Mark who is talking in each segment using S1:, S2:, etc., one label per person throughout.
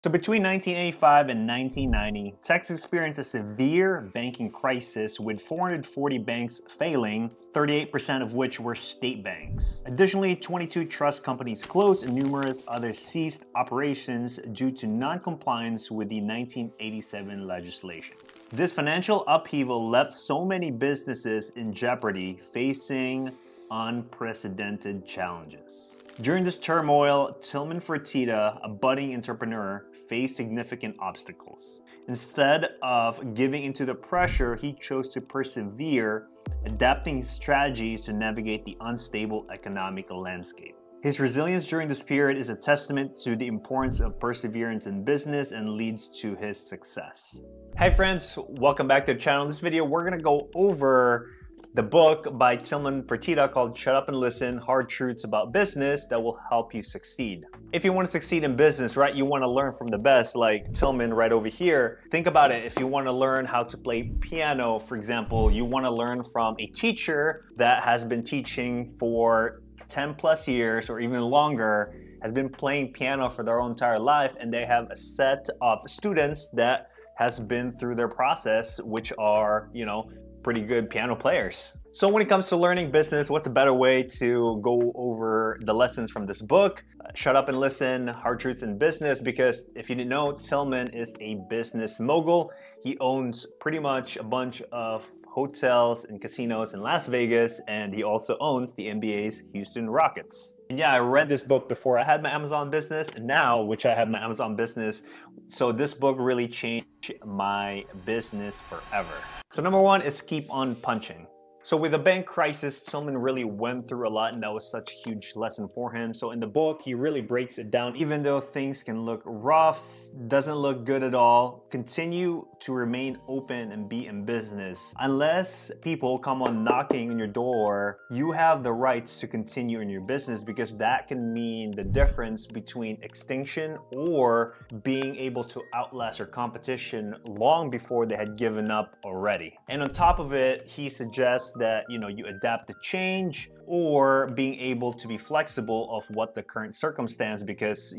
S1: So between 1985 and 1990, Texas experienced a severe banking crisis with 440 banks failing, 38% of which were state banks. Additionally, 22 trust companies closed and numerous others ceased operations due to non-compliance with the 1987 legislation. This financial upheaval left so many businesses in jeopardy, facing unprecedented challenges. During this turmoil, Tillman Fertitta, a budding entrepreneur, faced significant obstacles. Instead of giving into the pressure, he chose to persevere, adapting his strategies to navigate the unstable economic landscape. His resilience during this period is a testament to the importance of perseverance in business and leads to his success. Hey friends, welcome back to the channel. In this video, we're gonna go over the book by Tillman Fertitta called Shut Up and Listen, Hard Truths About Business That Will Help You Succeed. If you want to succeed in business, right, you want to learn from the best, like Tillman right over here. Think about it. If you want to learn how to play piano, for example, you want to learn from a teacher that has been teaching for 10 plus years or even longer, has been playing piano for their own entire life, and they have a set of students that has been through their process, which are, pretty good piano players. So when it comes to learning business, what's a better way to go over the lessons from this book? Shut Up and Listen, Hard Truths in Business, because if you didn't know, Tillman is a business mogul. He owns pretty much a bunch of hotels and casinos in Las Vegas, and he also owns the NBA's Houston Rockets. And yeah, I read this book before I had my Amazon business, and now, which I have my Amazon business, so this book really changed my business forever. So number one is keep on punching. So with the bank crisis, Tillman really went through a lot, and that was such a huge lesson for him. So in the book, he really breaks it down. Even though things can look rough, doesn't look good at all, continue to remain open and be in business. Unless people come on knocking on your door, you have the rights to continue in your business, because that can mean the difference between extinction or being able to outlast your competition long before they had given up already. And on top of it, he suggests that you adapt to change, or being able to be flexible of what the current circumstance, because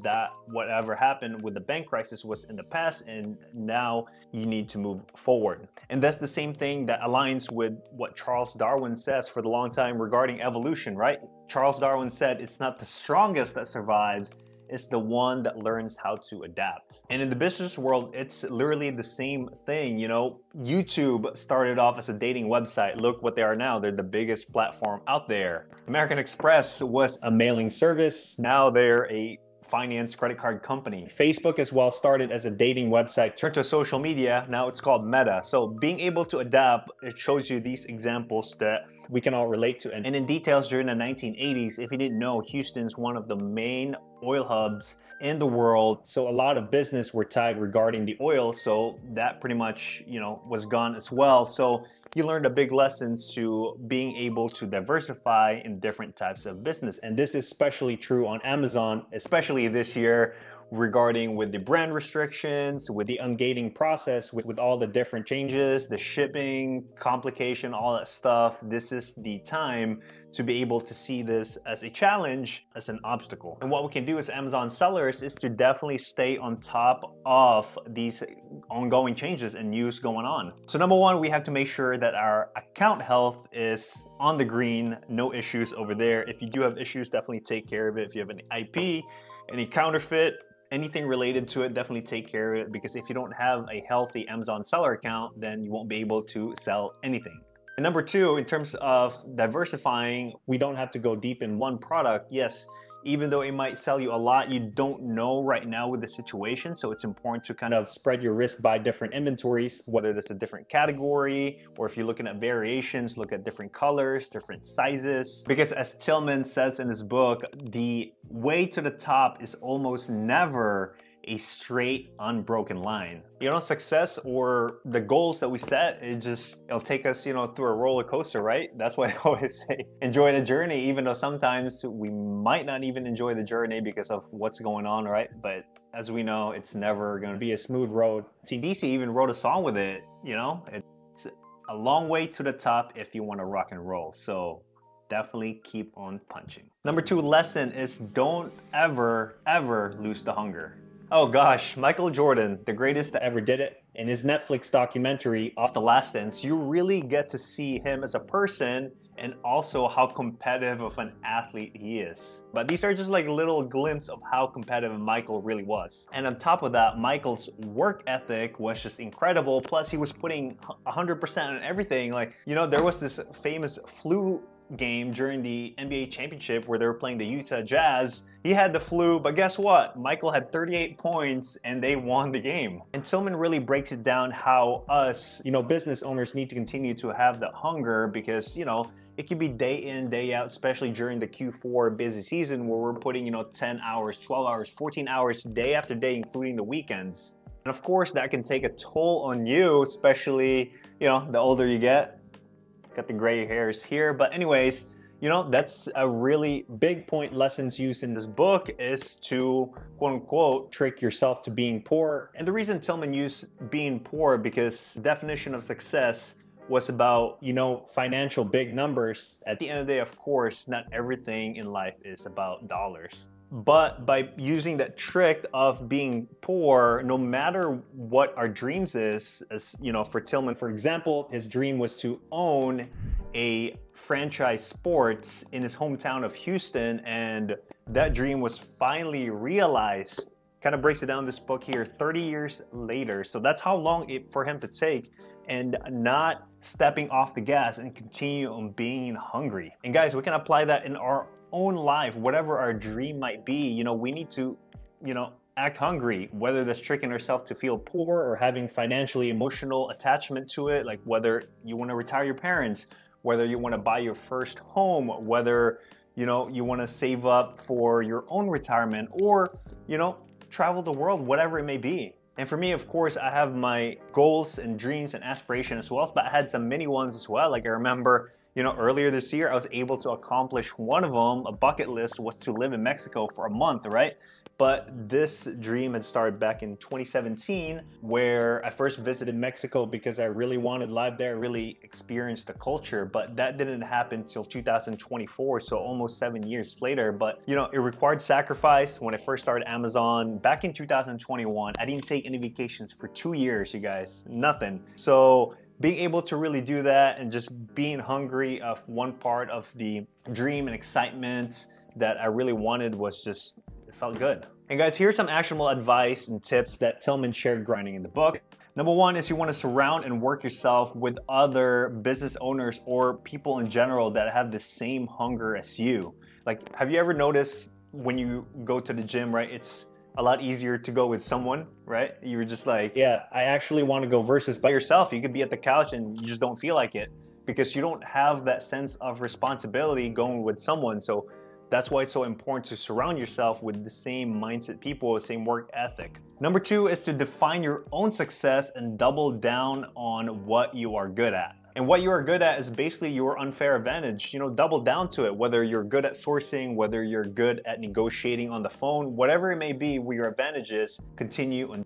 S1: that whatever happened with the bank crisis was in the past, and now you need to move forward. And that's the same thing that aligns with what Charles Darwin says for the long time regarding evolution, right? Charles Darwin said it's not the strongest that survives, it's the one that learns how to adapt. And in the business world, it's literally the same thing. YouTube started off as a dating website. Look what they are now. They're the biggest platform out there. American Express was a mailing service. Now they're a finance credit card company. Facebook as well started as a dating website, turned to social media. Now it's called Meta. So being able to adapt, it shows you these examples that we can all relate to. And in details, during the 1980s, if you didn't know, Houston's one of the main oil hubs in the world. So a lot of business were tied regarding the oil. So that pretty much, was gone as well. So he learned a big lesson to being able to diversify in different types of business. And this is especially true on Amazon, especially this year, regarding with the brand restrictions, with the ungating process, with all the different changes, the shipping, complication, all that stuff. This is the time to be able to see this as a challenge, as an obstacle. And what we can do as Amazon sellers is to definitely stay on top of these ongoing changes and news going on. So number one, we have to make sure that our account health is on the green, no issues over there. If you do have issues, definitely take care of it. If you have any IP, any counterfeit, anything related to it, definitely take care of it, because if you don't have a healthy Amazon seller account, then you won't be able to sell anything. And number two, in terms of diversifying, we don't have to go deep in one product. Yes, even though it might sell you a lot, you don't know right now with the situation. So it's important to kind of spread your risk by different inventories, whether it's a different category, or if you're looking at variations, look at different colors, different sizes. Because as Tillman says in his book, the way to the top is almost never a straight, unbroken line. Success or the goals that we set, it'll take us, through a roller coaster, right? That's why I always say, enjoy the journey, even though sometimes we might not even enjoy the journey because of what's going on, right? But as we know, it's never gonna be a smooth road. AC/DC even wrote a song with it, it's a long way to the top if you wanna rock and roll. So definitely keep on punching. Number two lesson is don't ever lose the hunger. Oh gosh, Michael Jordan, the greatest that ever did it. In his Netflix documentary, Off the Last Dance, you really get to see him as a person and also how competitive of an athlete he is. But these are just like little glimpses of how competitive Michael really was. And on top of that, Michael's work ethic was just incredible. Plus he was putting 100% on everything. Like, you know, there was this famous flu game during the NBA championship where they were playing the Utah Jazz. He had the flu, but guess what? Michael had 38 points and they won the game. And Tillman really breaks it down how us, you know, business owners need to continue to have that hunger because, you know, it can be day in, day out, especially during the Q4 busy season where we're putting, you know, 10 hours, 12 hours, 14 hours, day after day, including the weekends. And of course, that can take a toll on you, especially, you know, the older you get. Got the gray hairs here, but anyways, you know, that's a really big point. Lessons used in this book is to quote unquote trick yourself to being poor. And the reason Tillman used being poor because the definition of success was about, you know, financial big numbers. At the end of the day, of course, not everything in life is about dollars. But by using that trick of being poor, no matter what our dreams is, as you know, for Tillman, for example, his dream was to own a franchise sports in his hometown of Houston, and that dream was finally realized. Kind of breaks it down in this book here 30 years later. So that's how long it for him to take and not stepping off the gas and continue on being hungry. And guys, we can apply that in our own life, whatever our dream might be. You know, we need to, you know, act hungry, whether that's tricking ourselves to feel poor or having financially emotional attachment to it, like whether you want to retire your parents, whether you want to buy your first home, whether, you know, you want to save up for your own retirement or, you know, travel the world, whatever it may be. And for me, of course, I have my goals and dreams and aspirations as well, but I had some mini ones as well. Like I remember, you know, earlier this year, I was able to accomplish one of them. A bucket list was to live in Mexico for a month, right? But this dream had started back in 2017, where I first visited Mexico because I really wanted life there, really experience the culture. But that didn't happen until 2024, so almost 7 years later. But, you know, it required sacrifice. When I first started Amazon back in 2021, I didn't take any vacations for 2 years, you guys, nothing. So being able to really do that and just being hungry of one part of the dream and excitement that I really wanted was just, it felt good. And guys, here's some actionable advice and tips that Tillman shared grinding in the book. Number one is you want to surround and work yourself with other business owners or people in general that have the same hunger as you. Like, have you ever noticed when you go to the gym, right? It's a lot easier to go with someone, right? You're just like, yeah, I actually want to go versus by yourself. You could be at the couch and you just don't feel like it because you don't have that sense of responsibility going with someone. So that's why it's so important to surround yourself with the same mindset people, the same work ethic. Number two is to define your own success and double down on what you are good at. And what you are good at is basically your unfair advantage. You know, double down to it, whether you're good at sourcing, whether you're good at negotiating on the phone, whatever it may be, where your advantage is, continue and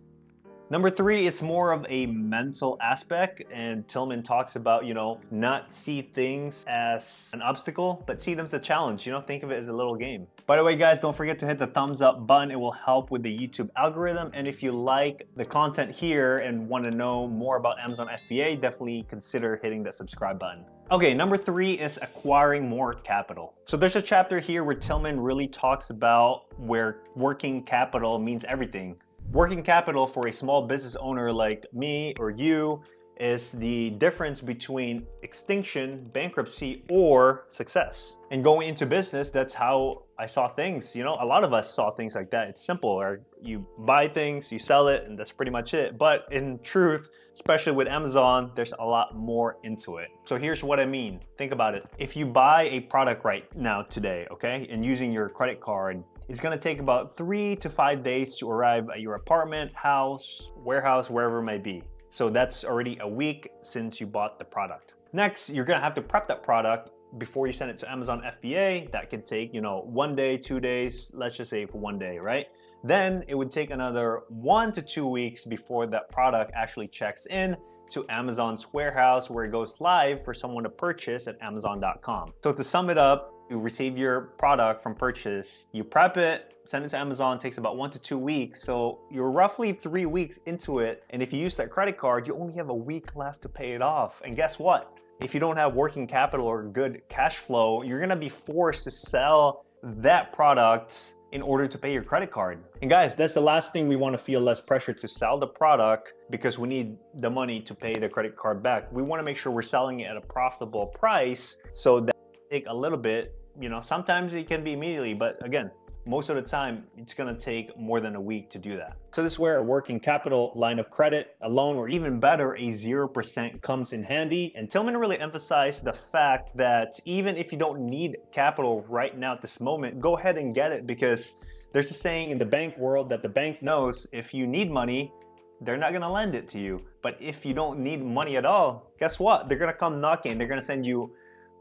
S1: number three, it's more of a mental aspect, and Tillman talks about, you know, not see things as an obstacle, but see them as a challenge. You know, think of it as a little game. By the way, guys, don't forget to hit the thumbs up button. It will help with the YouTube algorithm. And if you like the content here and want to know more about Amazon FBA, definitely consider hitting that subscribe button. Okay, number three is acquiring more capital. So there's a chapter here where Tillman really talks about where working capital means everything. Working capital for a small business owner like me or you is the difference between extinction, bankruptcy, or success. And going into business, that's how I saw things. You know, a lot of us saw things like that. It's simple. Or you buy things, you sell it, and that's pretty much it. But in truth, especially with Amazon, there's a lot more into it. So here's what I mean. Think about it. If you buy a product right now today, okay, and using your credit card, it's gonna take about 3 to 5 days to arrive at your apartment, house, warehouse, wherever it may be. So that's already a week since you bought the product. Next, you're gonna have to prep that product before you send it to Amazon FBA. That could take, you know, 1 day, 2 days, let's just say for 1 day, right? Then it would take another 1 to 2 weeks before that product actually checks in to Amazon's warehouse where it goes live for someone to purchase at Amazon.com. So to sum it up, you receive your product from purchase, you prep it, send it to Amazon, takes about 1 to 2 weeks. So you're roughly 3 weeks into it. And if you use that credit card, you only have a week left to pay it off. And guess what? If you don't have working capital or good cash flow, you're gonna be forced to sell that product in order to pay your credit card. And guys, that's the last thing. We want to feel less pressure to sell the product because we need the money to pay the credit card back. We want to make sure we're selling it at a profitable price, so that take a little bit, you know, sometimes it can be immediately, but again, most of the time, it's gonna take more than a week to do that. So this is where a working capital line of credit, a loan, or even better, a 0% comes in handy. And Tillman really emphasized the fact that even if you don't need capital right now at this moment, go ahead and get it, because there's a saying in the bank world that the bank knows if you need money, they're not gonna lend it to you. But if you don't need money at all, guess what? They're gonna come knocking. They're gonna send you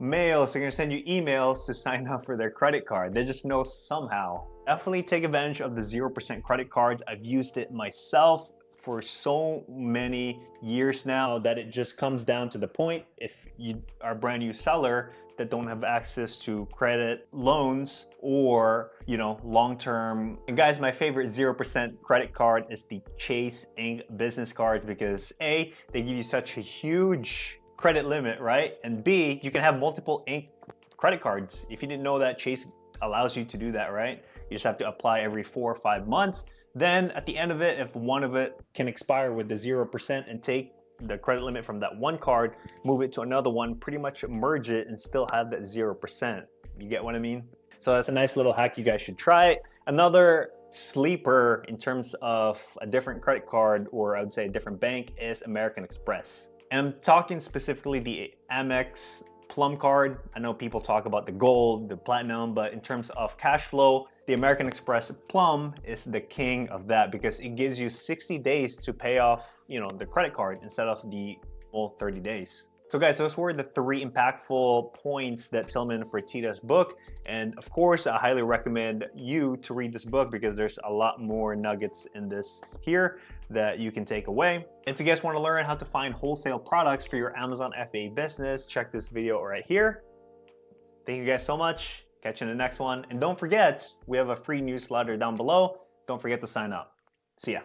S1: mails, they're gonna send you emails to sign up for their credit card. They just know somehow. Definitely take advantage of the 0% credit cards. I've used it myself for so many years now that it just comes down to the point. If you are a brand new seller that don't have access to credit loans or, you know, long-term. And guys, my favorite 0% credit card is the Chase Ink business cards, because A, they give you such a huge credit limit, right? And B, you can have multiple Ink credit cards. If you didn't know that, Chase allows you to do that, right? You just have to apply every 4 or 5 months. Then at the end of it, if one of it can expire with the 0% and take the credit limit from that one card, move it to another one, pretty much merge it and still have that 0%. You get what I mean? So that's a nice little hack. You guys should try it. Another sleeper in terms of a different credit card, or I would say a different bank, is American Express. And I'm talking specifically the Amex Plum card. I know people talk about the gold, the platinum, but in terms of cash flow, the American Express Plum is the king of that, because it gives you 60 days to pay off, you know, the credit card instead of the full 30 days. So guys, those were the 3 impactful points that Tillman Fertitta's book. And of course, I highly recommend you to read this book, because there's a lot more nuggets in this here that you can take away. If you guys want to learn how to find wholesale products for your Amazon FBA business, check this video right here. Thank you guys so much. Catch you in the next one. And don't forget, we have a free newsletter down below. Don't forget to sign up. See ya.